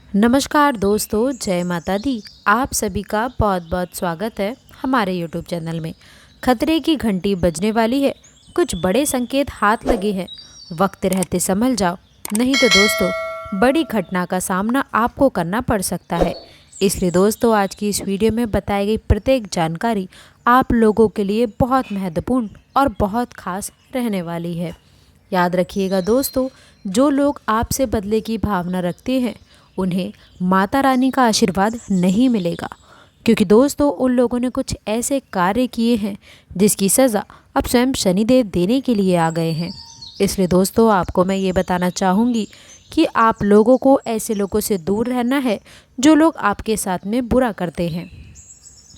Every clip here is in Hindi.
नमस्कार दोस्तों, जय माता दी। आप सभी का बहुत बहुत स्वागत है हमारे यूट्यूब चैनल में। खतरे की घंटी बजने वाली है, कुछ बड़े संकेत हाथ लगे हैं, वक्त रहते संभल जाओ, नहीं तो दोस्तों बड़ी घटना का सामना आपको करना पड़ सकता है। इसलिए दोस्तों आज की इस वीडियो में बताई गई प्रत्येक जानकारी आप लोगों के लिए बहुत महत्वपूर्ण और बहुत खास रहने वाली है। याद रखिएगा दोस्तों, जो लोग आपसे बदले की भावना रखते हैं उन्हें माता रानी का आशीर्वाद नहीं मिलेगा, क्योंकि दोस्तों उन लोगों ने कुछ ऐसे कार्य किए हैं जिसकी सज़ा अब स्वयं शनिदेव देने के लिए आ गए हैं। इसलिए दोस्तों आपको मैं ये बताना चाहूँगी कि आप लोगों को ऐसे लोगों से दूर रहना है जो लोग आपके साथ में बुरा करते हैं,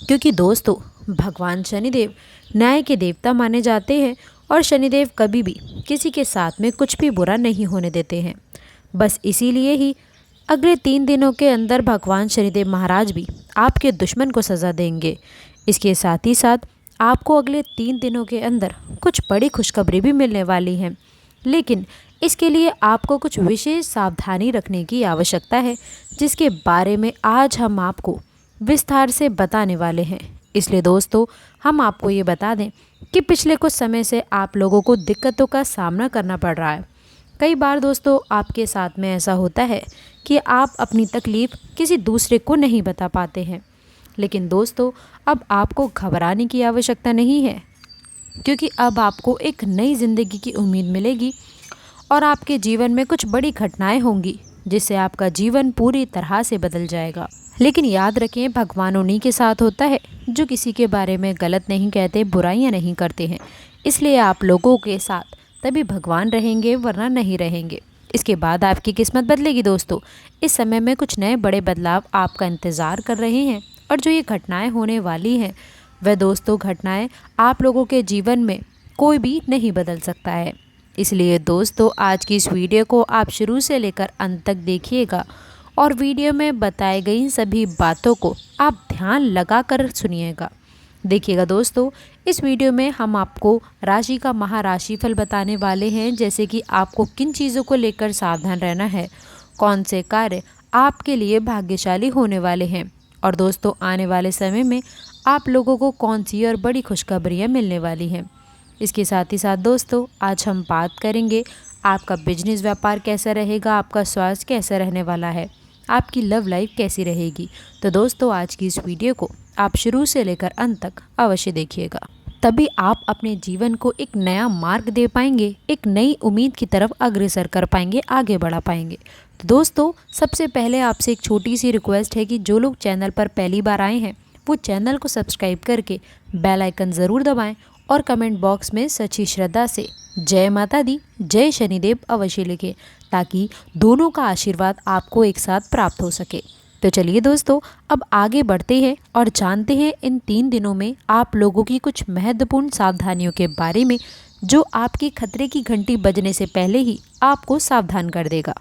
क्योंकि दोस्तों भगवान शनिदेव न्याय के देवता माने जाते हैं और शनिदेव कभी भी किसी के साथ में कुछ भी बुरा नहीं होने देते हैं। बस इसीलिए ही अगले 3 दिनों के अंदर भगवान शनिदेव महाराज भी आपके दुश्मन को सज़ा देंगे। इसके साथ ही साथ आपको अगले 3 दिनों के अंदर कुछ बड़ी खुशखबरी भी मिलने वाली है, लेकिन इसके लिए आपको कुछ विशेष सावधानी रखने की आवश्यकता है, जिसके बारे में आज हम आपको विस्तार से बताने वाले हैं। इसलिए दोस्तों हम आपको ये बता दें कि पिछले कुछ समय से आप लोगों को दिक्कतों का सामना करना पड़ रहा है। कई बार दोस्तों आपके साथ में ऐसा होता है कि आप अपनी तकलीफ़ किसी दूसरे को नहीं बता पाते हैं, लेकिन दोस्तों अब आपको घबराने की आवश्यकता नहीं है, क्योंकि अब आपको एक नई ज़िंदगी की उम्मीद मिलेगी और आपके जीवन में कुछ बड़ी घटनाएं होंगी जिससे आपका जीवन पूरी तरह से बदल जाएगा। लेकिन याद रखें, भगवान उन्हीं के साथ होता है जो किसी के बारे में गलत नहीं कहते, बुराइयां नहीं करते हैं। इसलिए आप लोगों के साथ तभी भगवान रहेंगे, वरना नहीं रहेंगे। इसके बाद आपकी किस्मत बदलेगी दोस्तों। इस समय में कुछ नए बड़े बदलाव आपका इंतज़ार कर रहे हैं, और जो ये घटनाएं होने वाली हैं वह दोस्तों घटनाएं आप लोगों के जीवन में कोई भी नहीं बदल सकता है। इसलिए दोस्तों आज की इस वीडियो को आप शुरू से लेकर अंत तक देखिएगा और वीडियो में बताई गई सभी बातों को आप ध्यान लगाकर सुनिएगा। देखिएगा दोस्तों, इस वीडियो में हम आपको राशि का महाराशिफल बताने वाले हैं, जैसे कि आपको किन चीज़ों को लेकर सावधान रहना है, कौन से कार्य आपके लिए भाग्यशाली होने वाले हैं, और दोस्तों आने वाले समय में आप लोगों को कौन सी और बड़ी खुशखबरियाँ मिलने वाली हैं। इसके साथ ही साथ दोस्तों आज हम बात करेंगे आपका बिजनेस व्यापार कैसा रहेगा, आपका स्वास्थ्य कैसा रहने वाला है, आपकी लव लाइफ कैसी रहेगी। तो दोस्तों आज की इस वीडियो को आप शुरू से लेकर अंत तक अवश्य देखिएगा, तभी आप अपने जीवन को एक नया मार्ग दे पाएंगे, एक नई उम्मीद की तरफ अग्रसर कर पाएंगे, आगे बढ़ा पाएंगे। तो दोस्तों सबसे पहले आपसे एक छोटी सी रिक्वेस्ट है कि जो लोग चैनल पर पहली बार आए हैं वो चैनल को सब्सक्राइब करके बेल आइकन ज़रूर दबाएं और कमेंट बॉक्स में सच्ची श्रद्धा से जय माता दी, जय शनिदेव अवश्य लिखें, ताकि दोनों का आशीर्वाद आपको एक साथ प्राप्त हो सके। तो चलिए दोस्तों अब आगे बढ़ते हैं और जानते हैं इन 3 दिनों में आप लोगों की कुछ महत्वपूर्ण सावधानियों के बारे में, जो आपकी खतरे की घंटी बजने से पहले ही आपको सावधान कर देगा।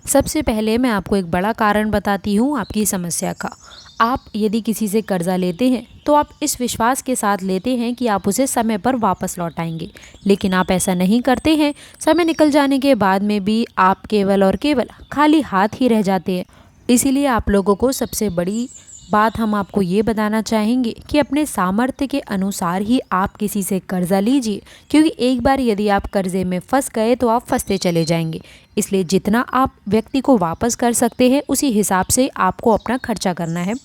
सबसे पहले मैं आपको एक बड़ा कारण बताती हूँ आपकी समस्या का। आप यदि किसी से कर्जा लेते हैं तो आप इस विश्वास के साथ लेते हैं कि आप उसे समय पर वापस लौटाएंगे, लेकिन आप ऐसा नहीं करते हैं। समय निकल जाने के बाद में भी आप केवल और केवल खाली हाथ ही रह जाते हैं। इसीलिए आप लोगों को सबसे बड़ी बात हम आपको ये बताना चाहेंगे कि अपने सामर्थ्य के अनुसार ही आप किसी से कर्जा लीजिए, क्योंकि एक बार यदि आप कर्जे में फंस गए तो आप फंसते चले जाएंगे। इसलिए जितना आप व्यक्ति को वापस कर सकते हैं उसी हिसाब से आपको अपना खर्चा करना है।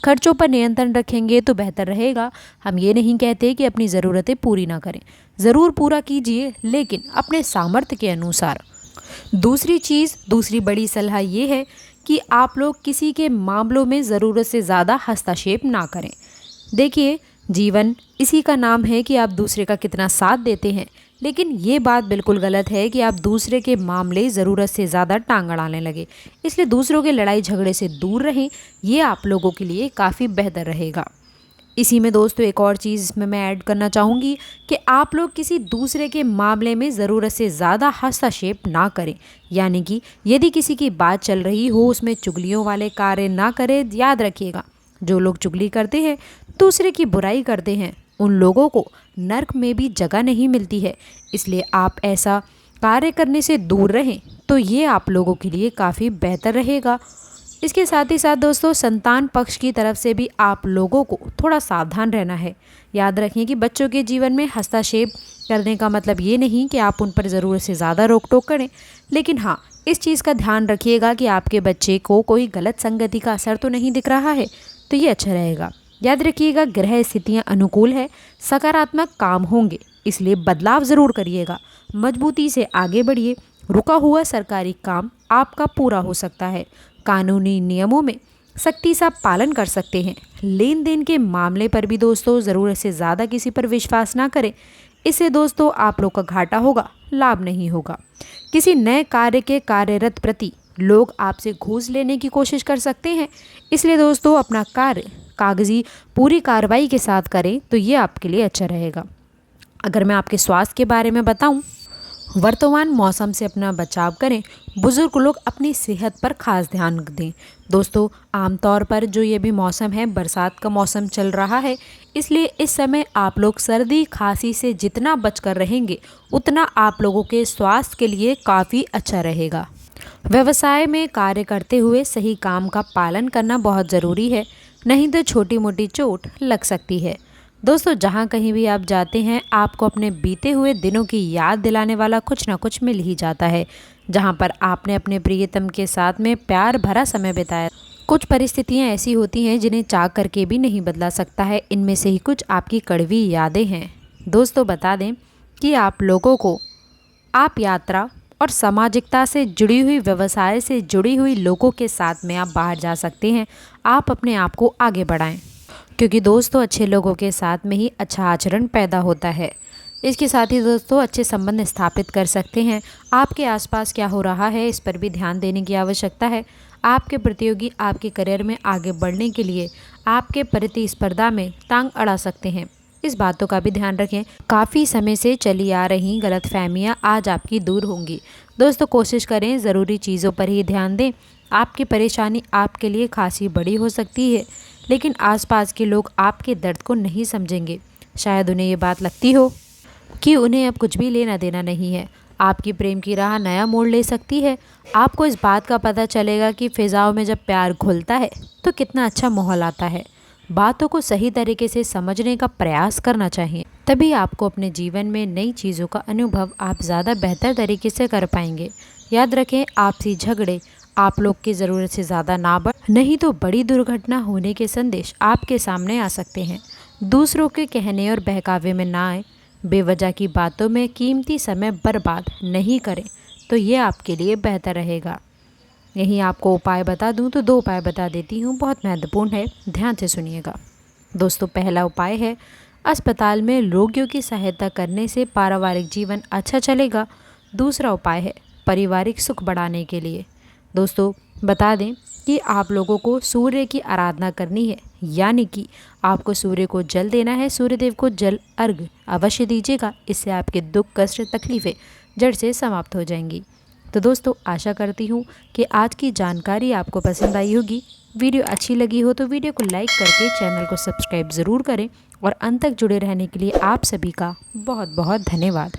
खर्चों पर नियंत्रण रखेंगे तो बेहतर रहेगा। हम ये नहीं कहते कि अपनी ज़रूरतें पूरी ना करें, ज़रूर पूरा कीजिए, लेकिन अपने सामर्थ्य के अनुसार। दूसरी बड़ी सलाह ये है कि आप लोग किसी के मामलों में ज़रूरत से ज़्यादा हस्तक्षेप ना करें। देखिए, जीवन इसी का नाम है कि आप दूसरे का कितना साथ देते हैं, लेकिन ये बात बिल्कुल गलत है कि आप दूसरे के मामले ज़रूरत से ज़्यादा टांग अड़ाने लगे। इसलिए दूसरों के लड़ाई झगड़े से दूर रहें, ये आप लोगों के लिए काफ़ी बेहतर रहेगा। इसी में दोस्तों एक और चीज़ इसमें मैं ऐड करना चाहूँगी कि आप लोग किसी दूसरे के मामले में ज़रूरत से ज़्यादा हस्तक्षेप ना करें। यानी कि यदि किसी की बात चल रही हो उसमें चुगलियों वाले कार्य ना करें। याद रखिएगा, जो लोग चुगली करते हैं, दूसरे की बुराई करते हैं, उन लोगों को नर्क में भी जगह नहीं मिलती है। इसलिए आप ऐसा कार्य करने से दूर रहें तो ये आप लोगों के लिए काफ़ी बेहतर रहेगा। इसके साथ ही साथ दोस्तों संतान पक्ष की तरफ से भी आप लोगों को थोड़ा सावधान रहना है। याद रखें कि बच्चों के जीवन में हस्तक्षेप करने का मतलब ये नहीं कि आप उन पर ज़रूरत से ज़्यादा रोक टोक करें, लेकिन हाँ, इस चीज़ का ध्यान रखिएगा कि आपके बच्चे को कोई गलत संगति का असर तो नहीं दिख रहा है, तो ये अच्छा रहेगा। याद रखिएगा ग्रह स्थितियाँ अनुकूल है, सकारात्मक काम होंगे, इसलिए बदलाव ज़रूर करिएगा। मजबूती से आगे बढ़िए। रुका हुआ सरकारी काम आपका पूरा हो सकता है। कानूनी नियमों में सख्ती से पालन कर सकते हैं। लेन देन के मामले पर भी दोस्तों ज़रूरत से ज़्यादा किसी पर विश्वास ना करें, इससे दोस्तों आप लोग का घाटा होगा, लाभ नहीं होगा। किसी नए कार्य के कार्यरत प्रति लोग आपसे घूस लेने की कोशिश कर सकते हैं, इसलिए दोस्तों अपना कार्य कागजी पूरी कार्रवाई के साथ करें तो ये आपके लिए अच्छा रहेगा। अगर मैं आपके स्वास्थ्य के बारे में बताऊं, वर्तमान मौसम से अपना बचाव करें। बुजुर्ग लोग अपनी सेहत पर खास ध्यान दें। दोस्तों आमतौर पर जो ये भी मौसम है, बरसात का मौसम चल रहा है, इसलिए इस समय आप लोग सर्दी खांसी से जितना बचकर रहेंगे उतना आप लोगों के स्वास्थ्य के लिए काफ़ी अच्छा रहेगा। व्यवसाय में कार्य करते हुए सही काम का पालन करना बहुत ज़रूरी है, नहीं तो छोटी मोटी चोट लग सकती है। दोस्तों जहाँ कहीं भी आप जाते हैं, आपको अपने बीते हुए दिनों की याद दिलाने वाला कुछ ना कुछ मिल ही जाता है, जहाँ पर आपने अपने प्रियतम के साथ में प्यार भरा समय बिताया। कुछ परिस्थितियाँ ऐसी होती हैं जिन्हें चाह करके भी नहीं बदला सकता है, इनमें से ही कुछ आपकी कड़वी यादें हैं। दोस्तों बता दें कि आप लोगों को आप यात्रा और सामाजिकता से जुड़ी हुई, व्यवसाय से जुड़ी हुई लोगों के साथ में आप बाहर जा सकते हैं। आप अपने आप को आगे बढ़ाएं, क्योंकि दोस्तों अच्छे लोगों के साथ में ही अच्छा आचरण पैदा होता है। इसके साथ ही दोस्तों अच्छे संबंध स्थापित कर सकते हैं। आपके आसपास क्या हो रहा है इस पर भी ध्यान देने की आवश्यकता है। आपके प्रतियोगी आपके करियर में आगे बढ़ने के लिए आपके प्रतिस्पर्धा में टांग अड़ा सकते हैं, इस बातों का भी ध्यान रखें। काफ़ी समय से चली आ रही गलतफहमियां आज आपकी दूर होंगी। दोस्तों कोशिश करें ज़रूरी चीज़ों पर ही ध्यान दें। आपकी परेशानी आपके लिए खासी बड़ी हो सकती है, लेकिन आसपास के लोग आपके दर्द को नहीं समझेंगे। शायद उन्हें ये बात लगती हो कि उन्हें अब कुछ भी लेना देना नहीं है। आपकी प्रेम की राह नया मोड़ ले सकती है। आपको इस बात का पता चलेगा कि फिजाओं में जब प्यार घुलता है तो कितना अच्छा माहौल आता है। बातों को सही तरीके से समझने का प्रयास करना चाहिए, तभी आपको अपने जीवन में नई चीज़ों का अनुभव आप ज़्यादा बेहतर तरीके से कर पाएंगे। याद रखें आपसी झगड़े आप लोग की ज़रूरत से ज़्यादा ना बढ़, नहीं तो बड़ी दुर्घटना होने के संदेश आपके सामने आ सकते हैं। दूसरों के कहने और बहकावे में ना आए। बेवजह की बातों में कीमती समय बर्बाद नहीं करें, तो ये आपके लिए बेहतर रहेगा। यहीं आपको उपाय बता दूं तो 2 उपाय बता देती हूँ, बहुत महत्वपूर्ण है, ध्यान से सुनिएगा। दोस्तों पहला उपाय है, अस्पताल में रोगियों की सहायता करने से पारिवारिक जीवन अच्छा चलेगा। दूसरा उपाय है पारिवारिक सुख बढ़ाने के लिए। दोस्तों बता दें कि आप लोगों को सूर्य की आराधना करनी है, यानी कि आपको सूर्य को जल देना है। सूर्यदेव को जल अर्घ्य अवश्य दीजिएगा, इससे आपके दुख कष्ट तकलीफ़ें जड़ से समाप्त हो जाएंगी। तो दोस्तों आशा करती हूँ कि आज की जानकारी आपको पसंद आई होगी। वीडियो अच्छी लगी हो तो वीडियो को लाइक करके चैनल को सब्सक्राइब ज़रूर करें, और अंत तक जुड़े रहने के लिए आप सभी का बहुत बहुत धन्यवाद।